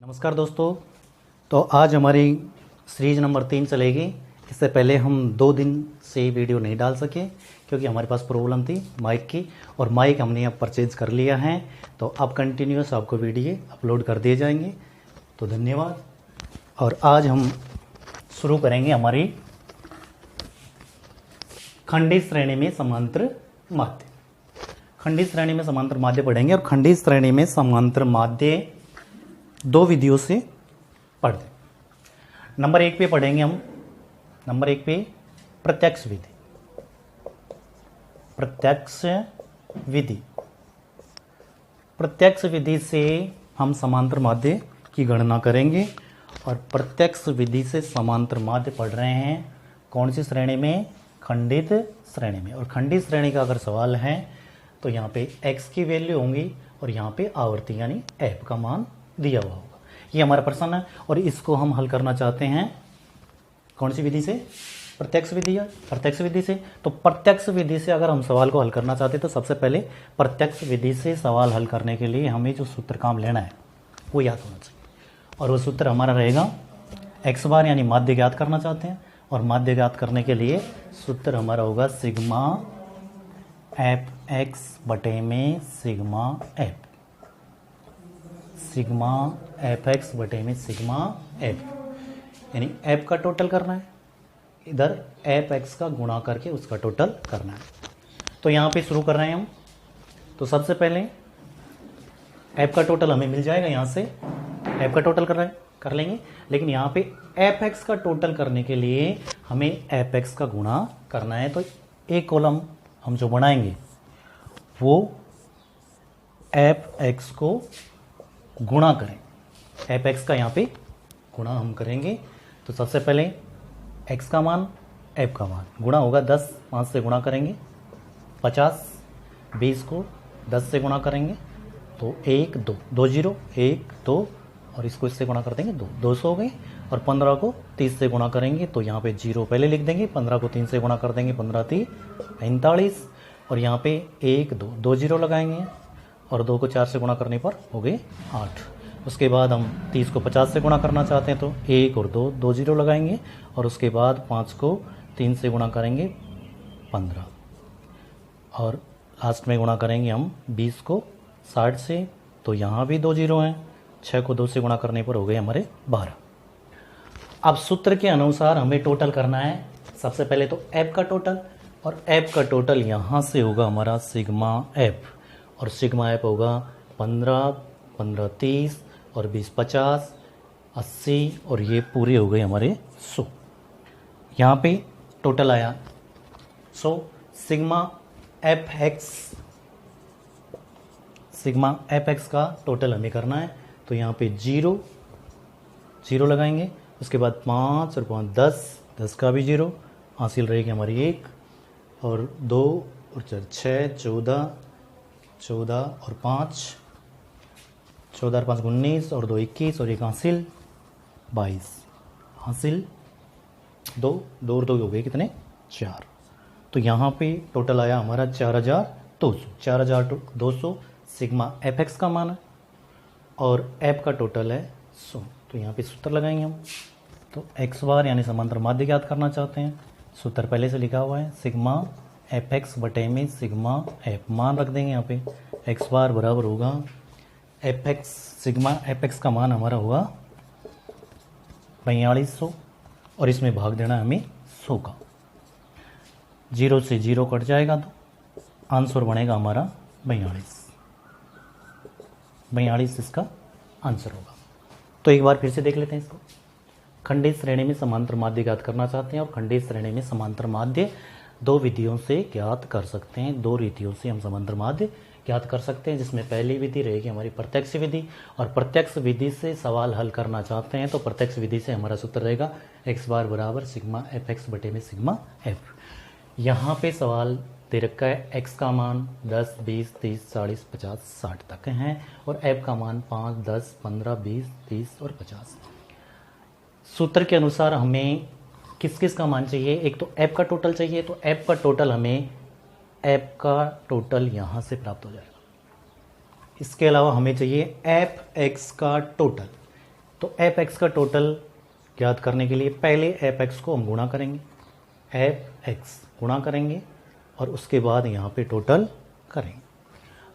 नमस्कार दोस्तों। तो आज हमारी सीरीज नंबर 3 चलेगी। इससे पहले हम 2 दिन से वीडियो नहीं डाल सके क्योंकि हमारे पास प्रॉब्लम थी माइक की, और माइक हमने अब परचेज कर लिया है। तो अब कंटिन्यूस आपको वीडियो अपलोड कर दिए जाएंगे। तो धन्यवाद। और आज हम शुरू करेंगे हमारी खंडित श्रेणी में समांतर माध्य। खंडित श्रेणी में समांतर माध्य पढ़ेंगे, और खंडित श्रेणी में समांतर माध्य 2 विधियों से पढ़ते। नंबर 1 पे पढ़ेंगे हम। नंबर 1 पे प्रत्यक्ष विधि। प्रत्यक्ष विधि, प्रत्यक्ष विधि से हम समांतर माध्य की गणना करेंगे। और प्रत्यक्ष विधि से समांतर माध्य पढ़ रहे हैं कौन सी श्रेणी में? खंडित श्रेणी में। और खंडित श्रेणी का अगर सवाल है तो यहाँ पे x की वैल्यू होंगी और यहाँ पे आवर्ती यानी f का मान दिया हुआ होगा। ये हमारा प्रश्न है, और इसको हम हल करना चाहते हैं कौन सी विधि से? प्रत्यक्ष विधि है। प्रत्यक्ष विधि से, तो प्रत्यक्ष विधि से अगर हम सवाल को हल करना चाहते हैं तो सबसे पहले प्रत्यक्ष विधि से सवाल हल करने के लिए हमें जो सूत्र काम लेना है वो याद होना चाहिए। और वो सूत्र हमारा रहेगा x बार, यानी माध्य ज्ञात करना चाहते हैं। और माध्य ज्ञात करने के लिए सूत्र हमारा होगा सिग्मा एफ एक्स बटे में sigma F. Sigma F x बटे में सिग्मा एफ, यानी एफ का टोटल करना है, इधर एफ एक्स का गुणा करके उसका टोटल करना है। तो यहाँ पे शुरू कर रहे हैं हम। तो सबसे पहले एफ का टोटल हमें मिल जाएगा, यहाँ से एफ का टोटल कर लेंगे। लेकिन यहाँ पे एफ एक्स का टोटल करने के लिए हमें एफ एक्स का गुणा करना है। तो एक कॉलम हम जो बनाएंगे वो एफ एक्स को गुणा करें। एफ एक्स का यहाँ पे गुणा हम करेंगे। तो सबसे पहले x का मान f का मान गुणा होगा 10, 5 से गुणा करेंगे 50, 20 को 10 से गुणा करेंगे तो 1 2 2 0 1 2, और इसको इससे गुणा कर देंगे 2 200 हो गए। और 15 को 30 से गुणा करेंगे तो यहाँ पे 0 पहले लिख देंगे, 15 को 3 से गुणा कर देंगे 15 3 45, और यहाँ पे 1 2 2 0 लगाएंगे, और 2 को 4 से गुणा करने पर हो गए 8। उसके बाद हम 30 को 50 से गुणा करना चाहते हैं तो 1 और 2 2 0 लगाएंगे, और उसके बाद 5 को 3 से गुणा करेंगे 15, और लास्ट में गुणा करेंगे हम 20 को 60 से, तो यहाँ भी 2 0 हैं। 6 को 2 से गुणा करने पर हो गए हमारे 12। अब सूत्र के अनुसार हमें टोटल करना है। सबसे पहले तो f का टोटल, और f का टोटल यहाँ से होगा हमारा सिग्मा f, और सिग्मा एफ होगा 15 15 30 और 20 50 80, और ये पूरे हो गए हमारे 100। यहाँ पे टोटल आया 100। सिग्मा एफ एक्स का टोटल हमें करना है। तो यहाँ पे 0 0 लगाएंगे, उसके बाद 5 और 5 10, 10 का भी 0, हासिल रहेगी हमारी 1 और 2 और 4 6 14 14 और 5 14 और 5 19, और 2 21, और 1 हासिल 22, हासिल 2 2 और 2 हो गए कितने? 4। तो यहाँ पे टोटल आया हमारा 4200 सिग्मा एफ एक्स का मान है, और एफ का टोटल है 100। तो यहाँ पे सूत्र लगाएंगे हम। तो एक्स बार यानी समांतर माध्य ज्ञात करना चाहते हैं। सूत्र पहले से लिखा हुआ है सिग्मा एफ एक्स बटे में सिग्मा एफ, मान रख देंगे यहाँ पे। एक्स बार बराबर होगा F x, sigma F x का मान हमारा होगा 4200, और इसमें भाग देना है हमें 100 का। 0 से 0 कट जाएगा तो आंसर बनेगा हमारा 42 इसका आंसर होगा। तो एक बार फिर से देख लेते हैं इसको। खंडित श्रेणी में समांतर माध्य ज्ञात करना चाहते हैं, और खंडित श्रेणी में समांतर माध्य 2 विधियों से ज्ञात कर सकते हैं। 2 रीतियों से हम समांतर माध्य ज्ञात कर सकते हैं, जिसमें पहली विधि रहेगी हमारी प्रत्यक्ष विधि। और प्रत्यक्ष विधि से सवाल हल करना चाहते हैं तो प्रत्यक्ष विधि से हमारा सूत्र रहेगा x बार बराबर सिग्मा एफ एक्स बटे में सिग्मा एफ। यहाँ पे सवाल दे रखा है x का मान 10 20 30 40 50 60 तक हैं, और f का मान 5 10 15 20 30 और 50। सूत्र के अनुसार हमें किस किस का मान चाहिए? एक तो f का टोटल चाहिए, तो f का टोटल हमें f का टोटल यहाँ से प्राप्त हो जाएगा। इसके अलावा हमें चाहिए एफ एक्स का टोटल। तो एफ एक्स का टोटल ज्ञात करने के लिए पहले एफ एक्स को हम गुणा करेंगे, एफ एक्स गुणा करेंगे और उसके बाद यहाँ पे टोटल करेंगे।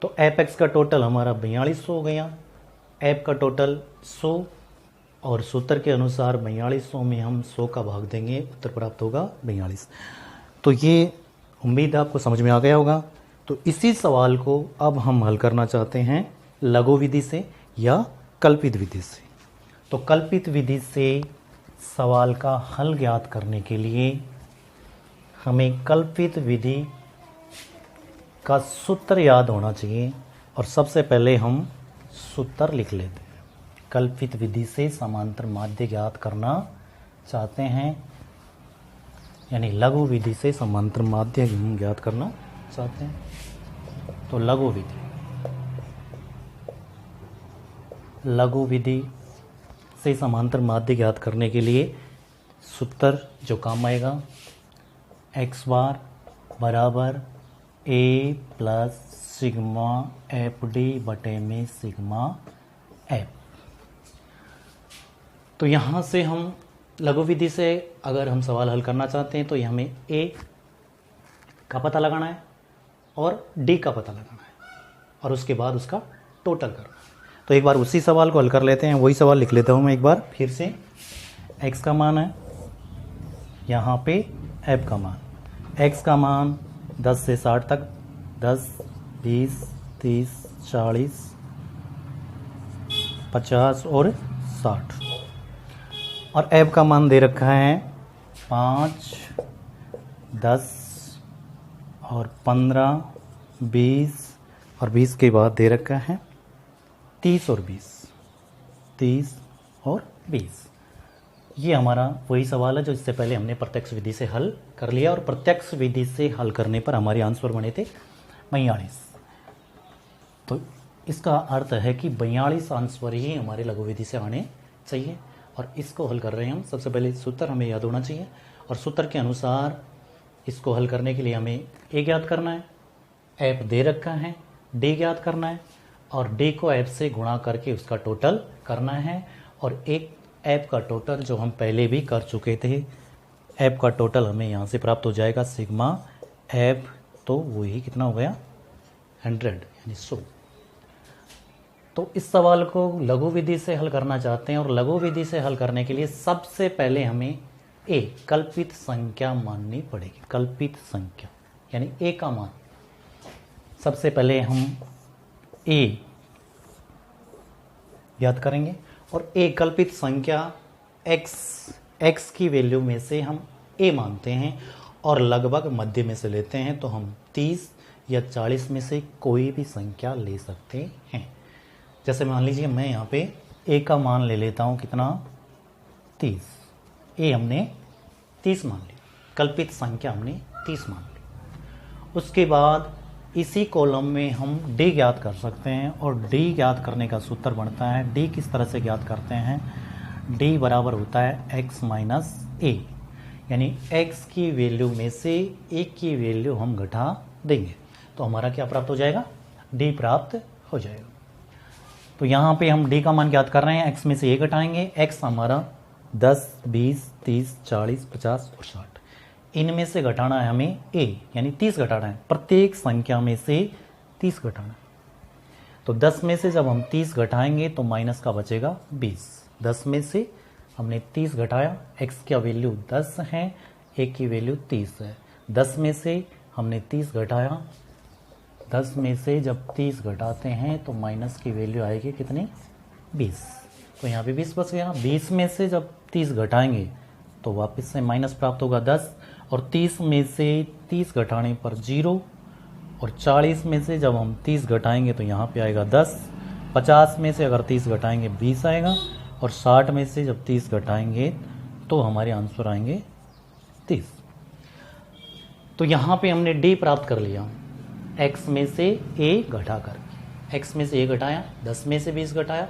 तो एफ एक्स का टोटल हमारा 4200 हो गया, एफ का टोटल 100 और सूत्र के अनुसार 4200 में हम 100 का भाग देंगे, उत्तर प्राप्त होगा 42। तो ये उम्मीद है आपको समझ में आ गया होगा। तो इसी सवाल को अब हम हल करना चाहते हैं लघु विधि से या कल्पित विधि से। तो कल्पित विधि से सवाल का हल ज्ञात करने के लिए हमें कल्पित विधि का सूत्र याद होना चाहिए और सबसे पहले हम सूत्र लिख लेते हैं। कल्पित विधि से समांतर माध्य ज्ञात करना चाहते हैं, यानी लघु विधि से समांतर माध्य हम ज्ञात करना चाहते हैं। तो लघु विधि से समांतर माध्य ज्ञात करने के लिए सूत्र जो काम आएगा, एक्स बार बराबर ए प्लस सिग्मा एफ डी बटे में सिग्मा एफ। तो यहाँ से हम लघु विधि से अगर हम सवाल हल करना चाहते हैं तो ये हमें ए का पता लगाना है और डी का पता लगाना है और उसके बाद उसका टोटल करना है। तो एक बार उसी सवाल को हल कर लेते हैं, वही सवाल लिख लेता हूँ मैं एक बार फिर से। एक्स का मान है, यहाँ पे एफ का मान, एक्स का मान 10 से 60 तक, 10, 20, 30, 40, 50 और 60 और एफ का मान दे रखा है 5, 10 और 15, 20 और 20 के बाद दे रखा है 30 और 20, 30 और 20। ये हमारा वही सवाल है जो इससे पहले हमने प्रत्यक्ष विधि से हल कर लिया और प्रत्यक्ष विधि से हल करने पर हमारे आंसर बने थे 42। तो इसका अर्थ है कि 42 आंसर ही हमारे लघु विधि से आने चाहिए और इसको हल कर रहे हैं हम। सबसे पहले सूत्र हमें याद होना चाहिए और सूत्र के अनुसार इसको हल करने के लिए हमें ए ज्ञात करना है, एफ दे रखा है, डी ज्ञात करना है और डी को एफ से गुणा करके उसका टोटल करना है। और एक एफ का टोटल जो हम पहले भी कर चुके थे, एफ का टोटल हमें यहाँ से प्राप्त हो जाएगा सिग्मा एफ, तो वही कितना हो गया 100 यानी 100। तो इस सवाल को लघु विधि से हल करना चाहते हैं और लघु विधि से हल करने के लिए सबसे पहले हमें ए कल्पित संख्या माननी पड़ेगी। कल्पित संख्या यानी ए का मान, सबसे पहले हम ए याद करेंगे और ए कल्पित संख्या एक्स की वैल्यू में से हम ए मानते हैं और लगभग मध्य में से लेते हैं। तो हम 30 या 40 में से कोई भी संख्या ले सकते हैं। जैसे मान लीजिए मैं यहाँ पे ए का मान ले लेता हूँ कितना 30, ए हमने 30 मान लिया, कल्पित संख्या हमने 30 मान ली। उसके बाद इसी कॉलम में हम डी ज्ञात कर सकते हैं और डी ज्ञात करने का सूत्र बनता है, डी किस तरह से ज्ञात करते हैं, डी बराबर होता है एक्स माइनस ए, यानी एक्स की वैल्यू में से ए की वैल्यू हम घटा देंगे तो हमारा क्या प्राप्त हो जाएगा, डी प्राप्त हो जाएगा। तो यहाँ पे हम डी का मान ज्ञात कर रहे हैं, एक्स में से ए घटाएंगे, एक्स हमारा 10, 20, 30, 40, 50 और 60, इनमें से घटाना है हमें ए यानी 30 घटाना है, प्रत्येक संख्या में से 30 घटाना है। तो 10 में से जब हम 30 घटाएंगे तो माइनस का बचेगा 20। 10 में से हमने 30 घटाया, एक्स का वैल्यू 10 है, ए की वैल्यू 30 है। 10 में से हमने 30 घटाया, 10 में से जब 30 घटाते हैं तो माइनस की वैल्यू आएगी कितनी 20, तो यहाँ पे 20 बच गया। 20 में से जब 30 घटाएंगे तो वापस से माइनस प्राप्त होगा 10 और 30 में से 30 घटाने पर 0 और 40 में से जब हम 30 घटाएंगे तो यहाँ पे आएगा 10, 50 में से अगर 30 घटाएंगे 20 आएगा और 60 में से जब 30 घटाएंगे तो हमारे आंसर आएंगे 30। तो यहाँ पे हमने डी प्राप्त कर लिया, एक्स में से ए घटा कर, एक्स में से ए घटाया, 10 में से 20 घटाया,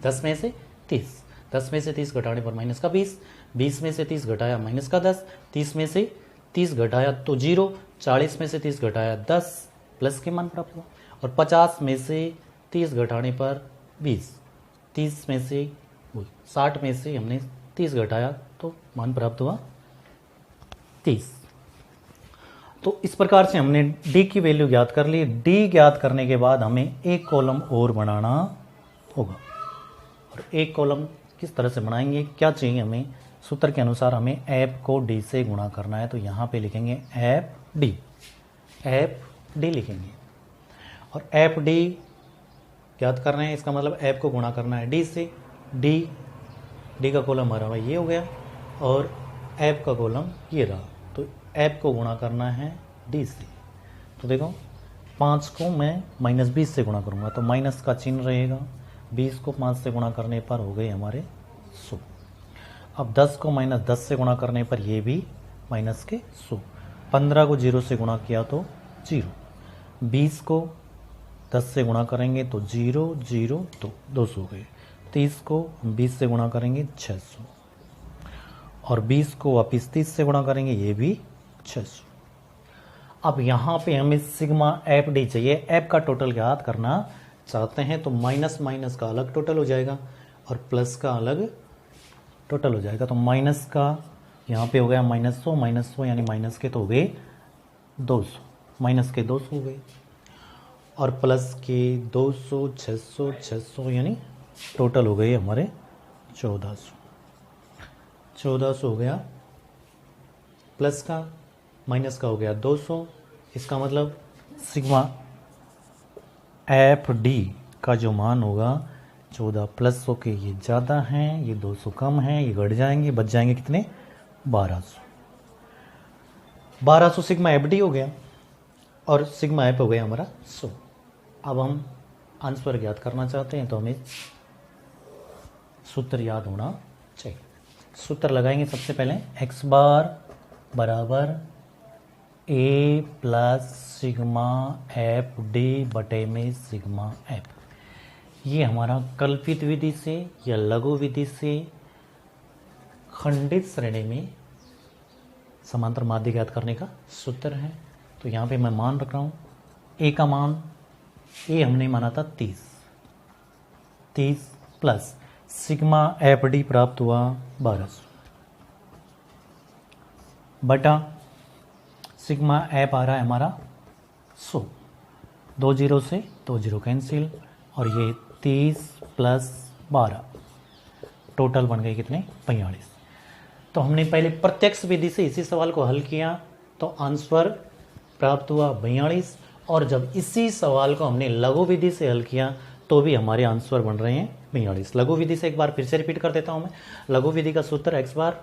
10 में से 30, 10 में से 30 घटाने पर माइनस का 20, 20 में से 30 घटाया माइनस का 10, 30 में से 30 घटाया तो 0, 40 में से 30 घटाया 10 प्लस के मान प्राप्त हुआ और 50 में से 30 घटाने पर 20, 30 में से वही 60 में से हमने 30 घटाया तो मान प्राप्त हुआ 30। तो इस प्रकार से हमने डी की वैल्यू ज्ञात कर ली। डी ज्ञात करने के बाद हमें एक कॉलम और बनाना होगा। और एक कॉलम किस तरह से बनाएंगे, क्या चाहिए हमें, सूत्र के अनुसार हमें एफ को डी से गुणा करना है। तो यहाँ पे लिखेंगे एफ डी लिखेंगे। और एफ डी ज्ञात कर रहे हैं, इसका मतलब एफ को गुणा करना है डी से। डी का कॉलम हमारा हुआ ये हो गया और एफ का कॉलम ये रहा। तो एफ को गुणा करना है डी से। तो देखो 5 को मैं -20 से गुणा करूँगा तो माइनस का चिन्ह रहेगा। 20 को 5 से गुणा करने पर हो गए हमारे 100। अब 10 को -10 से गुणा करने पर ये भी माइनस के 100। 15 को 0 से गुणा किया तो 0। 20 को 10 से गुणा करेंगे तो 0 0 तो 200 हो गए। 30 को 20 से गुणा करेंगे 600 और 20 को वापिस 30 से गुणा करेंगे ये भी 600। अब यहाँ पे हमें सिग्मा एफ डी चाहिए। एफ का टोटल ज्ञात करना चाहते हैं तो माइनस माइनस का अलग टोटल हो जाएगा और प्लस का अलग टोटल हो जाएगा। तो माइनस का यहाँ पे हो गया -100 यानी माइनस के तो हो गए 200, माइनस के 200 हो गए और प्लस के 200 600 600 यानी टोटल हो गए हमारे 1400 हो गया। प्लस का माइनस का हो गया 200। इसका मतलब सिग्मा एफ डी का जो मान होगा 14 प्लस 100 के ये ज़्यादा हैं, ये 200 कम हैं, ये घट जाएंगे, बच जाएंगे कितने 1200 सिग्मा एफ डी हो गया और सिग्मा एफ हो गया हमारा 100। अब हम आंसर ज्ञात करना चाहते हैं तो हमें सूत्र याद होना चाहिए। सूत्र लगाएंगे सबसे पहले x बार बराबर a plus sigma F D बटे में सिग्मा एफ। ये हमारा कल्पित विधि से या लघु विधि से खंडित श्रेणी में समांतर माध्य ज्ञात करने का सूत्र है। तो यहाँ पे मैं मान रख रहा हूँ a का मान, a हमने माना था 30 प्लस सिग्मा एफ डी प्राप्त हुआ 1200 बटा सिग्मा एफ आ रहा है हमारा 100। 2 0 से 2 0 कैंसिल और ये 30 प्लस 12 टोटल बन गए कितने 45। तो हमने पहले प्रत्यक्ष विधि से इसी सवाल को हल किया तो आंसर प्राप्त हुआ 42 और जब इसी सवाल को हमने लघु विधि से हल किया तो भी हमारे आंसर बन रहे हैं 42। लघु विधि से एक बार फिर से रिपीट कर देता हूं मैं। लघु विधि का सूत्र x bar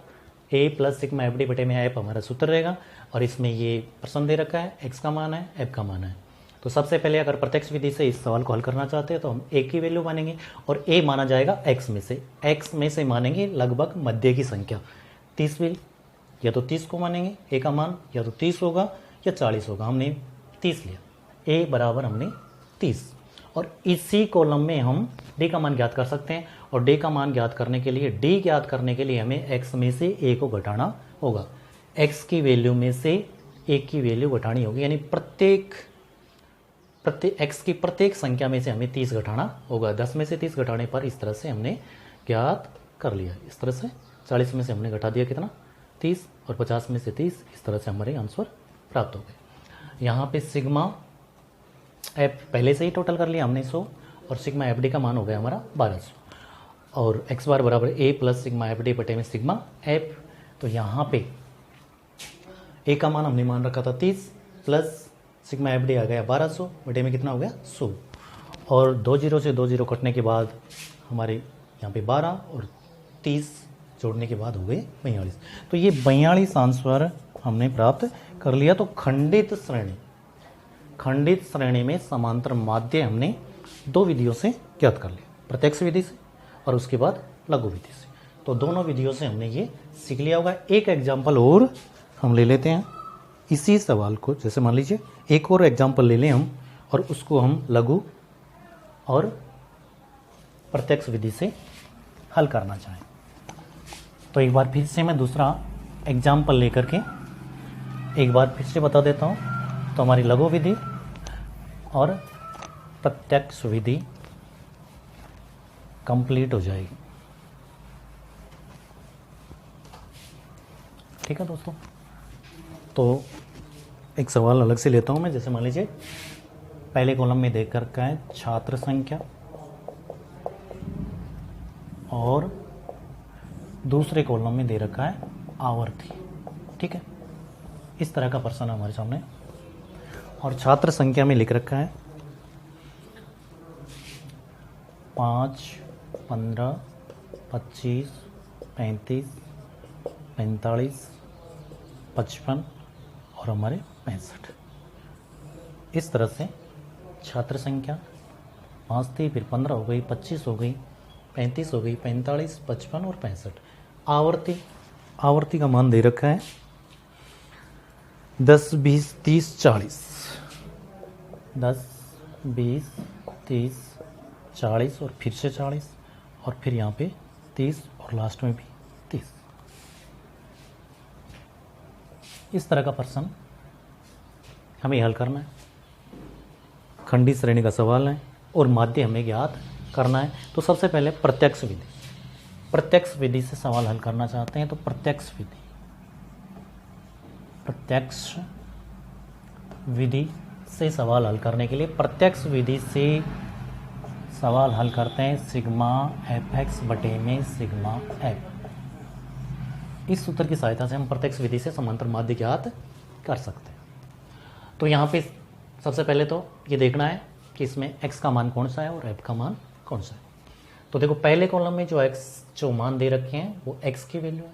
a plus sigma F D बटे में एफ हमारा सूत्र रहेगा और इसमें ये प्रश्न दे रखा है, x का मान है, f का मान है। तो सबसे पहले अगर प्रत्यक्ष विधि से इस सवाल को हल करना चाहते हैं तो हम a की वैल्यू मानेंगे और a माना जाएगा x में से मानेंगे लगभग मध्य की संख्या 30 भी, या तो 30 को मानेंगे a का मान, या तो 30 होगा या 40 होगा। हमने 30 लिया, a बराबर हमने 30 और इसी कॉलम में हम d का मान ज्ञात कर सकते हैं और d का मान ज्ञात करने के लिए d ज्ञात करने के लिए हमें x में से a को घटाना होगा। x की वैल्यू में से a की वैल्यू घटानी होगी यानी प्रत्येक x की प्रत्येक संख्या में से हमें 30 घटाना होगा। 10 में से 30 घटाने पर इस तरह से हमने ज्ञात कर लिया। इस तरह से 40 में से हमने घटा दिया कितना 30 और 50 में से 30, इस तरह से हमारे आंसर प्राप्त हो गए। यहाँ पे सिग्मा एफ पहले से ही टोटल कर लिया हमने 100 और सिग्मा एफ डी का मान हो गया हमारा 1200 और x बार बराबर a plus sigma F D बटे में सिग्मा एफ। तो यहाँ पे a का मान हमने मान रखा था 30 प्लस सिग्मा एफ डी आ गया 1200 बटे में कितना हो गया 100 और 2 0 से 2 0 कटने के बाद हमारे यहाँ पे 12 और 30 जोड़ने के बाद हो गए 42। तो ये 42 आंसर हमने प्राप्त कर लिया। तो खंडित श्रेणी में समांतर माध्य हमने 2 विधियों से ज्ञात कर लिया, प्रत्यक्ष विधि से और उसके बाद लघु विधि से। तो दोनों विधियों से हमने ये सीख लिया होगा। एक एग्जाम्पल और हम ले लेते हैं इसी सवाल को, जैसे मान लीजिए एक और एग्जाम्पल ले लें हम और उसको हम लघु और प्रत्यक्ष विधि से हल करना चाहें। तो एक बार फिर से मैं दूसरा एग्जाम्पल लेकर के एक बार फिर से बता देता हूँ। तो हमारी लघु विधि और प्रत्यक्ष विधि कंप्लीट हो जाएगी। ठीक है दोस्तों, तो एक सवाल अलग से लेता हूँ मैं। जैसे मान लीजिए पहले कॉलम में देख रखा है छात्र संख्या और दूसरे कॉलम में दे रखा है आवर्ती। ठीक है, इस तरह का प्रश्न है हमारे सामने। और छात्र संख्या में लिख रखा है 5, 15, 25, 35, 45, 55 और हमारे 65। इस तरह से छात्र संख्या 5 थी, फिर 15 हो गई, 25 हो गई, 35 हो गई, 45, 55 और 65। आवर्ती का मान दे रखा है 10, 20, 30, 40। 10, 20, 30, 40 और फिर से 40 और फिर यहाँ पे 30 और लास्ट में भी 30। इस तरह का प्रश्न हमें हल करना है। खंडी श्रेणी का सवाल है और माध्य हमें ज्ञात करना है। तो सबसे पहले प्रत्यक्ष विधि से सवाल हल करना चाहते हैं तो प्रत्यक्ष विधि से सवाल हल करने के लिए प्रत्यक्ष विधि से सवाल हल करते हैं सिग्मा एफ एक्स बटे में सिग्मा एफ। इस सूत्र की सहायता से हम प्रत्यक्ष विधि से समांतर माध्य ज्ञात कर सकते हैं। तो यहाँ पे सबसे पहले तो ये देखना है कि इसमें x का मान कौन सा है और f का मान कौन सा है। तो देखो पहले कॉलम में जो मान दे रखे हैं वो x की वैल्यू है।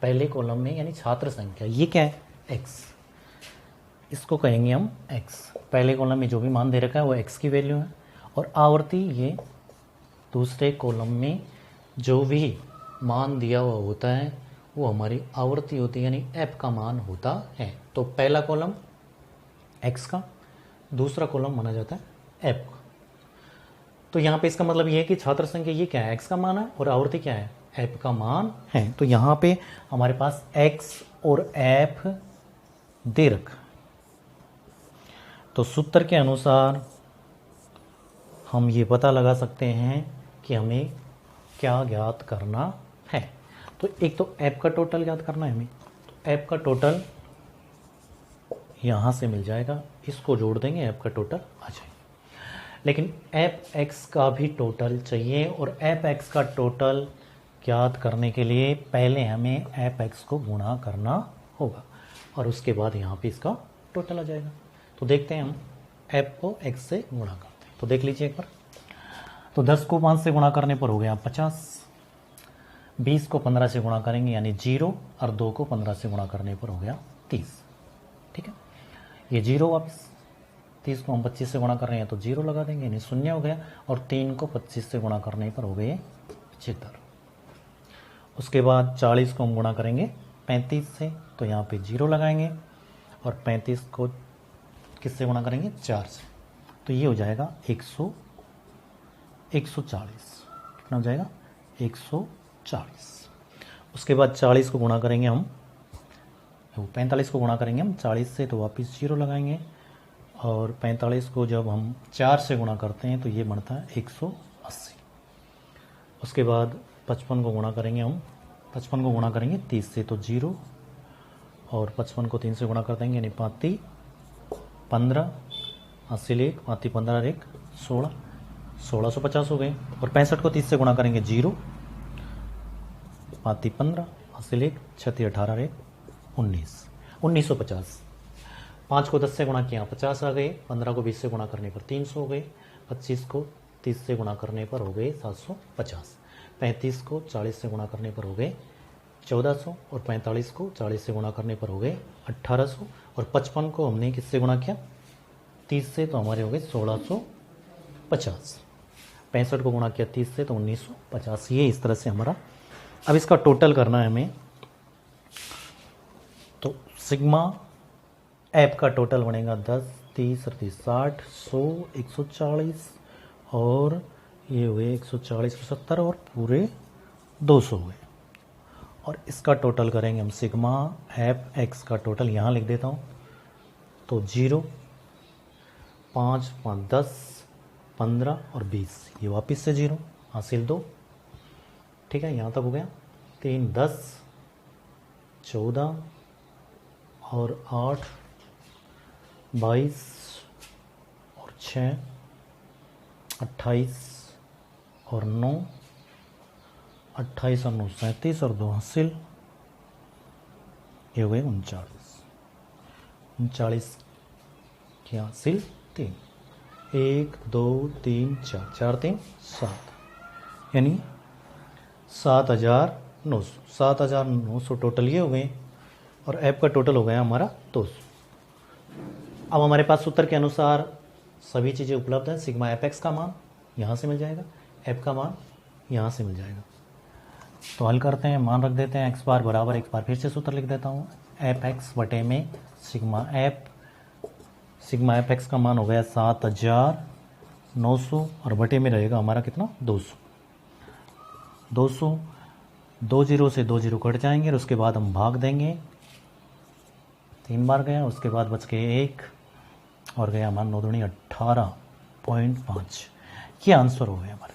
पहले कॉलम में यानी छात्र संख्या, ये क्या है x, इसको कहेंगे हम x। पहले कॉलम में जो भी मान दे रखा है वो x की वैल्यू है। और आवर्ती ये दूसरे कॉलम में जो भी मान दिया हुआ होता है वो हमारी आवर्ती होती है, यानी f का मान होता है। तो पहला कॉलम x का, दूसरा कॉलम माना जाता है f का। तो यहाँ पे इसका मतलब ये है कि छात्र संख्या ये क्या है, x का मान है और आवर्ती क्या है, f का मान है। तो यहाँ पे हमारे पास x और f दे रखा। तो सूत्र के अनुसार हम ये पता लगा सकते हैं कि हमें क्या ज्ञात करना है। तो एक तो f का टोटल ज्ञात करना है हमें। तो f का टोटल यहाँ से मिल जाएगा, इसको जोड़ देंगे, f का टोटल आ जाएगा। लेकिन f(x) का भी टोटल चाहिए और f(x) का टोटल ज्ञात करने के लिए पहले हमें f(x) को गुणा करना होगा और उसके बाद यहाँ पे इसका टोटल आ जाएगा। तो देखते हैं हम f को x से गुणा करते हैं। तो देख लीजिए एक बार। तो 10 को 5 से गुणा करने पर हो गया 50, 20 को 15 से गुणा करेंगे यानी 0 और 2 को 15 से गुणा करने पर हो गया 30। ठीक है, ये 0 वापस, 30 को हम 25 से गुणा कर रहे हैं तो 0 लगा देंगे यानी 0 हो गया। और 3 को 25 से गुणा करने पर हो गए 75। उसके बाद 40 को हम गुणा करेंगे 35 से तो यहाँ पे 0 लगाएंगे और 35 को किससे गुणा करेंगे, 4 से। तो ये हो जाएगा 140। कितना हो जाएगा, 140। उसके बाद 40 को गुणा करेंगे हम, 45 को गुणा करेंगे हम 40 से तो वापस 0 लगाएंगे और 45 को जब हम 4 से गुणा करते हैं तो ये बनता है 180। उसके बाद 55 को गुणा करेंगे हम, 55 को गुणा करेंगे 30 से तो 0 और 55 को 3 से गुणा कर देंगे यानी 5 15, 80 लेख 5 15 रेख 16, 1650 हो गए। और 65 को 30 से गुणा करेंगे 0, 5 15, 80 लेख 36 18 रेख 19, 1950। 5 को 10 से गुणा किया 50 आ गए, 15 को 20 से गुणा करने पर 300 हो गए, 25 को 30 से गुणा करने पर हो गए 750, 35 को 40 से गुणा करने पर हो गए 1400 और 45 को 40 से गुणा करने पर हो गए 1800 और 55 को हमने किससे गुणा किया 30 से तो हमारे हो गए 1650। 65 को गुणा किया 30 से तो 1950। ये इस तरह से हमारा। अब इसका टोटल करना है हमें। तो सिग्मा ऐप का टोटल बनेगा 10, 30, 38, 60, 100, 140 और ये हुए 140, 70 और पूरे 200 हुए। और इसका टोटल करेंगे हम सिग्मा ऐप एक्स का टोटल यहाँ लिख देता हूँ। तो 0, 5, 5, 10, 15 और 20, ये वापस से 0 हासिल 2। ठीक है, यहाँ तक हो गया। 3, 10, 14, और 8, 22 और 6, 28 और 9, 28 और 9 37 और 2 हासिल, ये हो गए 39। 39 के हासिल 3, 1 2 3 4, 4 3 7, यानी 7,900। 7,900 टोटल ये हो गए और ऐप का टोटल हो गया हमारा 200। अब हमारे पास सूत्र के अनुसार सभी चीज़ें उपलब्ध हैं। सिग्मा एफ एक्स का मान यहाँ से मिल जाएगा, ऐप का मान यहाँ से मिल जाएगा। तो हल करते हैं, मान रख देते हैं। एक्स बार बराबर, एक बार फिर से सूत्र लिख देता हूँ, एफ एक्स बटे में सिग्मा एफ एक्स का मान हो गया 7,900 और बटे में रहेगा हमारा कितना 200। 2 जीरो से 2 जीरो कट जाएंगे और उसके बाद हम भाग देंगे, 3 बार गया, उसके बाद बच गए 1 और गया हमारा 9 दूनी 18.5। ये आंसर हो गया हमारा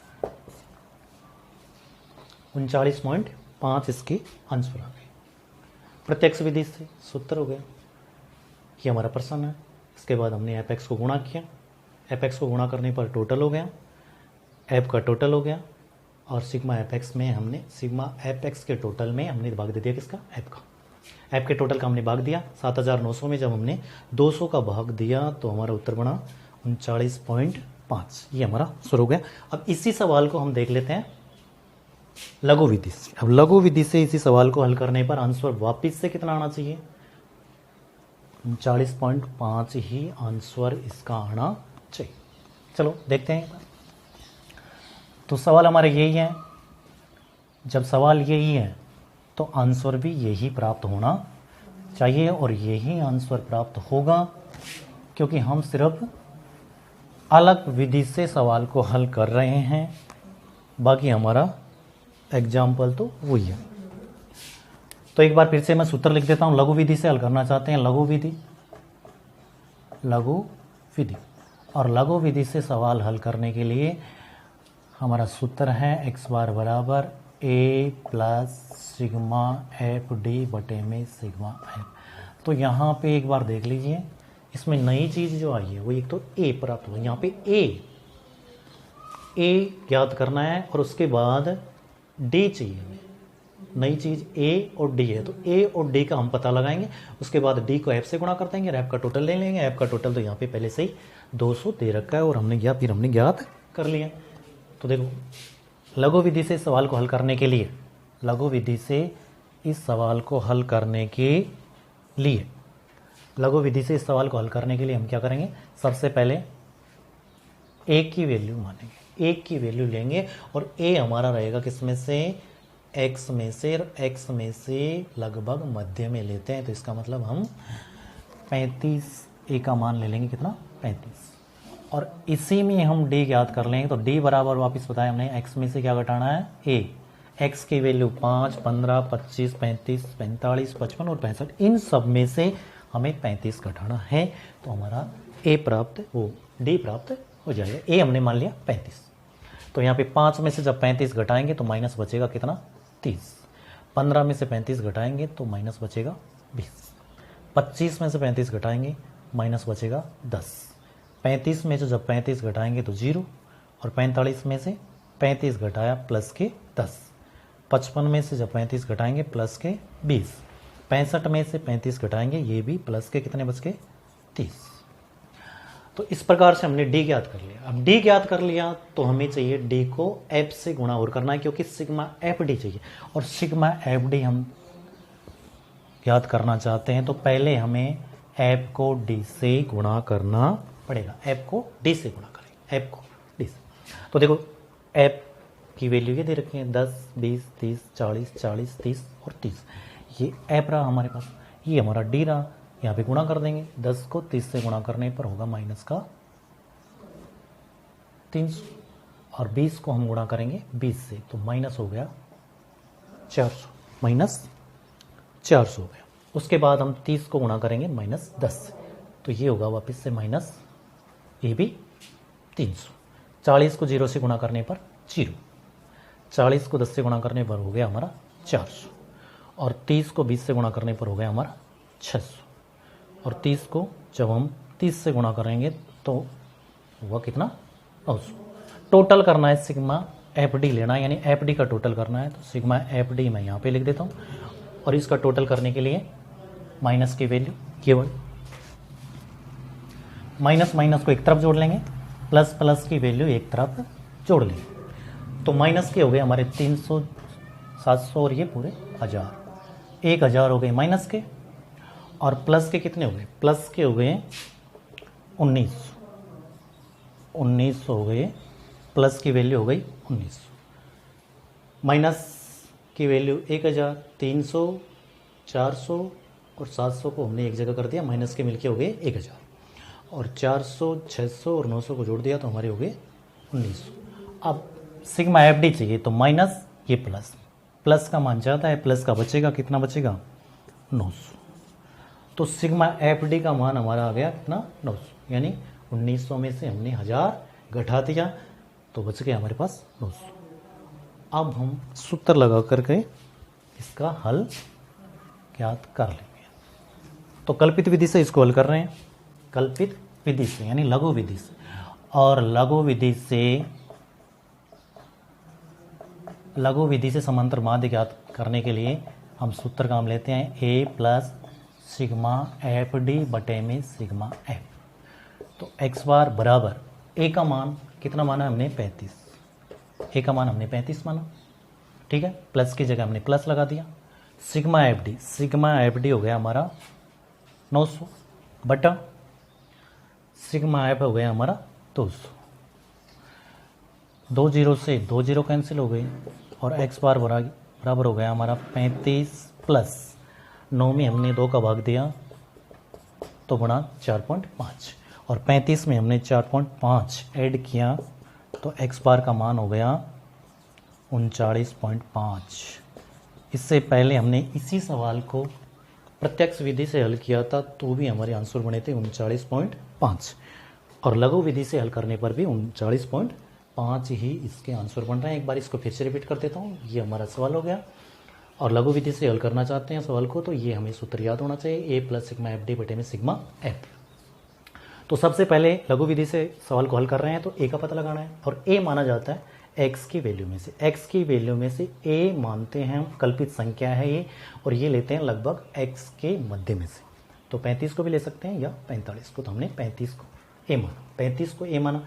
39.5, इसकी आंसर आ गई। प्रत्यक्ष विधि से सूत्र हो गया कि हमारा प्रश्न है। इसके बाद हमने एफ एक्स को गुणा किया, एफ एक्स को गुणा करने पर टोटल हो गया, ऐप का टोटल हो गया और सिग्मा एफ एक्स में हमने सिग्मा एफ एक्स के टोटल में हमने भाग दे दिया किसका, ऐप का। ऐप के टोटल का हमने भाग दिया 7,900 में, जब हमने 200 का भाग दिया तो हमारा उत्तर बना 39.5। ये हमारा शुरू हो गया। अब इसी सवाल को हम देख लेते हैं लघु विधि से। अब लघु विधि से इसी सवाल को हल करने पर आंसर वापिस से कितना आना चाहिए, 39.5 ही आंसर इसका आना चाहिए। चलो देखते हैं। तो सवाल हमारे यही है, जब सवाल यही है तो आंसर भी यही प्राप्त होना चाहिए और यही आंसर प्राप्त होगा, क्योंकि हम सिर्फ अलग विधि से सवाल को हल कर रहे हैं। बाकी हमारा एग्जाम्पल तो वही है। तो एक बार फिर से मैं सूत्र लिख देता हूं। लघु विधि से हल करना चाहते हैं, लघु विधि और लघु विधि से सवाल हल करने के लिए हमारा सूत्र है एक्स बार बराबर ए प्लस सिग्मा एफ डी बटे में सिग्मा एफ। तो यहाँ पे एक बार देख लीजिए, इसमें नई चीज़ जो आई है वो एक तो ए प्राप्त हुआ। यहाँ पे ए ज्ञात करना है और उसके बाद डी चाहिए हमें। नई चीज़ ए और डी है, तो ए और डी का हम पता लगाएंगे। उसके बाद डी को एफ से गुणा कर देंगे और एफ का टोटल ले लेंगे। एफ का टोटल तो यहाँ पे पहले से ही 200 दे रखा है और हमने ज्ञात कर लिया। तो देखो, लघु विधि से सवाल को हल करने के लिए, लघु विधि से इस सवाल को हल करने के लिए, लघु विधि से इस सवाल को हल करने के लिए हम क्या करेंगे, सबसे पहले ए की वैल्यू मानेंगे, ए की वैल्यू लेंगे और ए हमारा रहेगा किसमें से, एक्स में से, और एक्स में से लगभग मध्य में लेते हैं। तो इसका मतलब हम 35 ए का मान ले लेंगे, कितना 35, और इसी में हम डी ज्ञात कर लेंगे। तो डी बराबर वापस बताया हमने, एक्स में से क्या घटाना है, ए। एक्स की वैल्यू 5, 15, 25, 35, 45, 55 और 65, इन सब में से हमें 35 घटाना है। तो हमारा ए प्राप्त, वो डी प्राप्त हो जाएगा। ए हमने मान लिया 35। तो यहाँ पे 5 में से जब 35 घटाएंगे तो माइनस बचेगा कितना, 30। 15 में से 35 घटाएंगे तो माइनस बचेगा 20। 25 में से 35 घटाएंगे माइनस बचेगा 10। 35 में से जब 35 घटाएंगे तो 0, और 45 में से 35 घटाया प्लस के 10। 55 में से जब 35 घटाएंगे प्लस के 20। 65 में से 35 घटाएंगे, ये भी प्लस के कितने बच गए, 30। तो इस प्रकार से हमने डी ज्ञात कर लिया। अब डी ज्ञात कर लिया तो हमें चाहिए डी को एफ से गुणा और करना है, क्योंकि सिग्मा एफ डी चाहिए, और सिग्मा एफ डी हम ज्ञात करना चाहते हैं। तो पहले हमें एफ को डी से गुणा करना पड़ेगा। एफ को डी से गुणा करेंगे, एफ को डी से। तो देखो, एफ की वैल्यू ये दे रखी है 10, 20, 30, 40, 40, 30 और 30। ये एफ रहा हमारे पास, ये हमारा डी रहा। यहाँ पे गुणा कर देंगे, 10 को 30 से गुणा करने पर होगा माइनस का 300, और 20 को हम गुणा करेंगे 20 से, तो माइनस हो गया 400, माइनस 400 हो गया। उसके बाद हम 30 को गुणा करेंगे माइनस 10 से, तो ये होगा वापस से माइनस, ये भी 300। 40 को 0 से गुणा करने पर 0, 40 को 10 से गुणा करने पर हो गया हमारा 400, और 30 को 20 से गुणा करने पर हो गया हमारा 600। और 30 को जब हम 30 से गुणा करेंगे तो हुआ कितना 900। टोटल करना है सिग्मा एफ डी लेना है, यानी एफ डी का टोटल करना है। तो सिग्मा एफ डी मैं यहाँ पे लिख देता हूँ, और इसका टोटल करने के लिए माइनस की वैल्यू केवल माइनस माइनस को एक तरफ जोड़ लेंगे, प्लस प्लस की वैल्यू एक तरफ जोड़ लेंगे। तो माइनस के हो गए हमारे 300, 700 और ये पूरे 1000, 1000 हो गए माइनस के, और प्लस के कितने हो गए, प्लस के हो गए 1900 हो गए, प्लस की वैल्यू हो गई 1900, माइनस की वैल्यू 1000, 300, 400 और 700 को हमने एक जगह कर दिया, माइनस के मिलके हो गए 1000, और 400, 600 और 900 को जोड़ दिया तो हमारे हो गए 1900। अब सिग्मा एफ डी चाहिए तो माइनस ये प्लस, प्लस का मान ज़्यादा है, प्लस का बचेगा, कितना बचेगा 900। तो सिग्मा एफ डी का मान हमारा आ गया कितना 900, यानी 1900 में से हमने 1000 घटा दिया तो बच गया हमारे पास 900। अब हम सूत्र लगा करके इसका हल ज्ञात कर लेंगे। तो कल्पित विधि से इसको हल कर रहे हैं, कल्पित विधि से यानी लघु विधि से, और लघु विधि से समांतर माध्य ज्ञात करने के लिए हम सूत्र काम लेते हैं ए प्लस सिग्मा एफ डी बटे में सिग्मा एफ। तो एक्स बार बराबर ए का मान कितना माना हमने 35, ए का मान हमने 35 माना, ठीक है, प्लस की जगह हमने प्लस लगा दिया। सिग्मा एफ डी हो गया हमारा 900 बटा सिग्मा एफ हो गया हमारा 200, 2 जीरो से 2 जीरो कैंसिल हो गई, और एक्स बार बराबर हो गया हमारा 35 प्लस 9 में हमने 2 का भाग दिया तो बना 4.5, और 35 में हमने 4.5 ऐड किया तो एक्स बार का मान हो गया 39.5। इससे पहले हमने इसी सवाल को प्रत्यक्ष विधि से हल किया था तो भी हमारे आंसर बने थे 39.5, और लघु विधि से हल करने पर भी 39.5 ही इसके आंसर बन रहे हैं। एक बार इसको फिर से रिपीट कर देता हूँ, ये हमारा सवाल हो गया, और लघु विधि से हल करना चाहते हैं सवाल को तो ये हमें सूत्र याद होना चाहिए, ए प्लस सिग्मा एफ डी बटे में सिग्मा एफ। तो सबसे पहले लघु विधि से सवाल को हल कर रहे हैं तो ए का पता लगाना है, और ए माना जाता है एक्स की वैल्यू में से, एक्स की वैल्यू में से ए मानते हैं कल्पित संख्या है ये, और ये लेते हैं लगभग एक्स के मध्य में से। तो 35 को भी ले सकते हैं या 45 को, तो हमने 35 को ए माना, 35 को ए माना।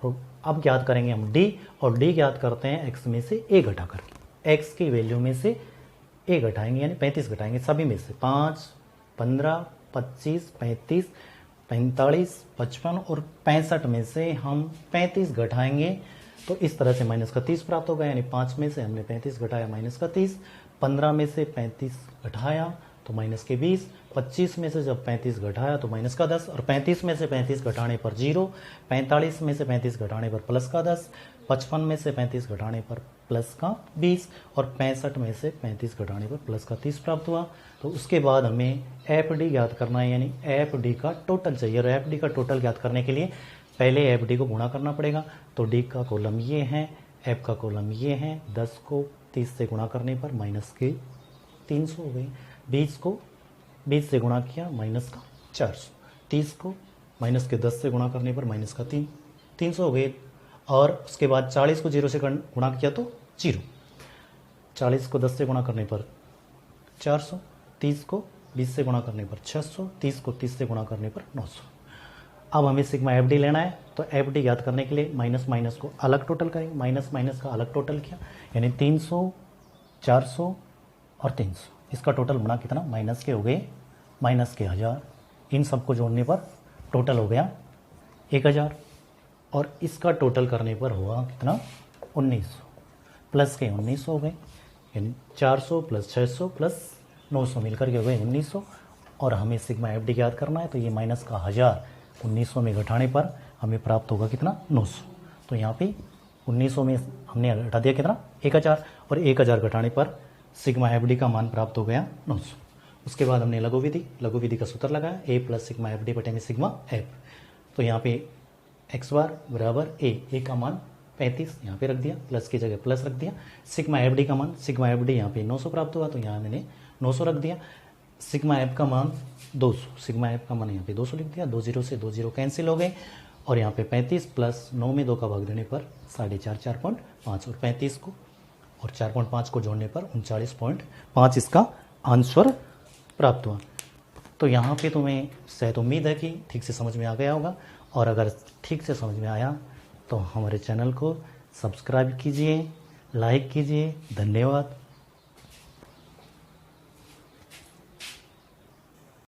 और अब ज्ञात करेंगे हम डी, और डी ज्ञात करते हैं एक्स में से ए घटा करके, एक्स की वैल्यू में से ए घटाएंगे यानी 35 घटाएंगे सभी में से, 5, 15, 25, 35, 45, 55 और 65 में से हम 35 घटाएंगे तो इस तरह से माइनस का 30 प्राप्त होगा, यानी 5 में से हमने 35 घटाया माइनस का 30, 15 में से 35 घटाया तो माइनस के 20, 25 में से जब 35 घटाया तो माइनस का 10, और 35 में से 35 घटाने पर 0, 45 में से 35 घटाने पर प्लस का 10, 55 में से 35 घटाने पर प्लस का 20, और 65 में से 35 घटाने पर प्लस का 30 प्राप्त हुआ। तो उसके बाद हमें एफ डी ज्ञात करना है, यानी एफ डी का टोटल चाहिए, और एफ डी का टोटल ज्ञात करने के लिए पहले एफ डी को गुणा करना पड़ेगा। तो डी का कॉलम ये है, एफ का कॉलम ये है, 10 को 30 से गुणा करने पर माइनस के 300 हो गई, 20 को 20 से गुणा किया माइनस का 400, 30 को माइनस के 10 से गुणा करने पर माइनस का 300 हो गए, और उसके बाद 40 को 0 से गुणा किया तो 0, 40 को 10 से गुणा करने पर 400, 30 को 20 से गुणा करने पर 600, 30 को 30 से गुणा करने पर 900। अब हमें सिग्मा एफ डी लेना है, तो एफ डी याद करने के लिए माइनस माइनस को अलग टोटल करेंगे, माइनस माइनस का अलग टोटल किया, यानी 300, 400 और 300, इसका टोटल बना कितना, माइनस के हो गए माइनस के 1000, इन सबको जोड़ने पर टोटल हो गया 1000, और इसका टोटल करने पर हुआ कितना 1900, प्लस के 1900 हो गए, यानी 400 प्लस 600 प्लस 900 मिलकर के हो गए 1900, और हमें सिग्मा एफ डी याद करना है तो ये माइनस का 1000 1900 में घटाने पर हमें प्राप्त होगा कितना 900। तो यहाँ पे 1900 में हमने घटा दिया कितना 1000, और 1000 घटाने पर सिग्मा एफ डी का मान प्राप्त हो गया 900। उसके बाद हमने लघु विधि का सूत्र लगाया, ए प्लस सिग्मा एफ डी बटे में सिग्मा एफ। तो यहाँ पे एक्स बार बराबर ए का मान 35 यहाँ पे रख दिया, प्लस की जगह प्लस रख दिया, सिग्मा एफ डी का मान सिग्मा एफ डी यहाँ पे 900 प्राप्त हुआ तो यहाँ मैंने 900 रख दिया, सिग्मा एफ का मान 200, सिग्मा एफ का मान यहाँ पे 200 लिख दिया, 20 से 20 कैंसिल हो गए और यहाँ पे 35 प्लस 9 में 2 का भाग देने पर 4.5 4.5 और 35 को और 4.5 को जोड़ने पर 39.5 इसका आंसर प्राप्त हुआ। तो यहाँ पे तुम्हें शायद उम्मीद है कि ठीक से समझ में आ गया होगा, और अगर ठीक से समझ में आया तो हमारे चैनल को सब्सक्राइब कीजिए, लाइक कीजिए। धन्यवाद।